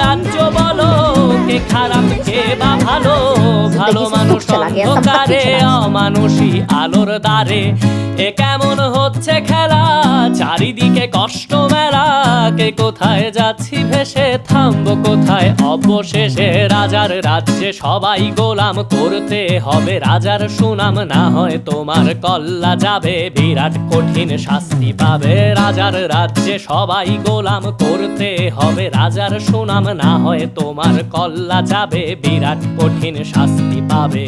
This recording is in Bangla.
রাজ্য বলো, কে খারাপ কে বা ভালো। ভালো মানুষ অন্ধকারে, অমানুষী আলোর দ্বারে। এ কেমন হচ্ছে খেলা, চারিদিকে কষ্ট মেলা। কে কোথায় যাচ্ছি ভেসে, থামবো কোথায় অবশেষে। রাজার রাজ্যে সবাই গোলাম, করতে হবে রাজার সুনাম। না হয় তোমার কল্লা যাবে, বিরাট কঠিন শাস্তি পাবে। রাজার রাজ্যে সবাই গোলাম, করতে হবে রাজার সুনাম। না হয় তোমার কল্লা যাবে, বিরাট কঠিন শাস্তি পাবে।